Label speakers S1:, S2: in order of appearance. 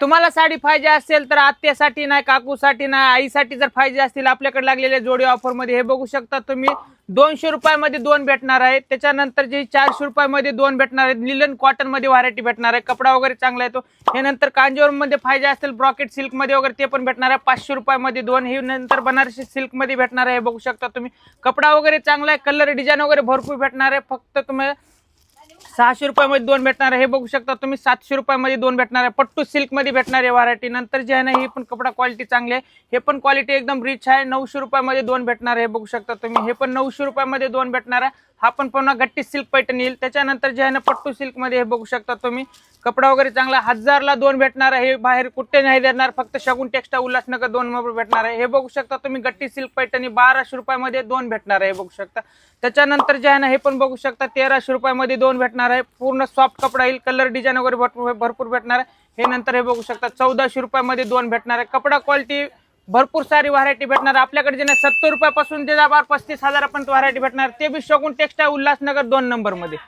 S1: तुम्हाला साडी पाहिजे असेल तर आत्यासाठी नाही, काकूसाठी नाही, आईसाठी जर पाहिजे असतील आपल्याकडे लागलेले जोडी ऑफर मध्ये हे बघू शकता तुम्ही. 200 रुपयामध्ये 2 भेटणार आहेत. त्याच्यानंतर जे 400 रुपयामध्ये 2 भेटणार आहेत. लिलन कॉटन मध्ये व्हरायटी भेटणार आहे. कपडा वगैरे चांगला येतो. हे नंतर कांजीवरम मध्ये पाहिजे असेल ब्रॉकेट सिल्क मध्ये वगैरे ते पण भेटणार आहे. 500 रुपयामध्ये 2. हे नंतर बनारसी सिल्क मध्ये भेटणार आहे. हे बघू शकता तुम्ही. कपडा वगैरे चांगला आहे. कलर डिझाईन वगैरे भरपूर भेटणार आहे. फक्त तुम्ही 600 रुपयामध्ये 2 भेटणार आहे. हे बघू शकता तुम्ही. 700 रुपयामध्ये 2 भेटणार आहे. पट्टू सिल्क मध्ये भेटणार आहे व्हरायटी. नंतर जे आहे ना, ही पण कपडा क्वालिटी चांगली आहे. हे पण क्वालिटी एकदम रिच आहे. 900 रुपयामध्ये 2 भेटणार आहे. हे बघू शकता तुम्ही. हे पण 900 रुपयामध्ये 2 भेटणार आहे. हा पण पुन्हा गट्टी सिल्क पैठणी येईल. त्याच्यानंतर जे आहे ना, पट्टू सिल्क मध्ये हे बघू शकता तुम्ही. कपडा वगैरे चांगला. 1000 ला 2 भेटणार आहे. हे बाहेर कुठे नाही देणार. फक्त शगुन टेक्सटाईल उल्हासनगर 2 नंबर भेटणार आहे. हे बघू शकता तुम्ही. गट्टी सिल्क पैठणी 1200 रुपयामध्ये 2 भेटणार आहे. हे बघू शकता. त्याच्यानंतर जे आहे ना, हे पण बघू शकता 1300 रुपयामध्ये 2 भेटणार आहे. पूर्ण सॉफ्ट कपडा येईल. कलर डिझाईन वगैरे भरपूर भेटणार आहे. हे नंतर हे बघू शकता 1400 रुपयामध्ये 2 भेटणार आहे. कपडा क्वालिटी भरपूर सारी व्हरायटी भेटणार. आपल्याकडे जे 70 रुपयापासून ते 35,000 पर्यंत व्हरायटी भेटणार. ते बी शगुन टेक्सटाईल उल्हासनगर 2 नंबर मध्ये.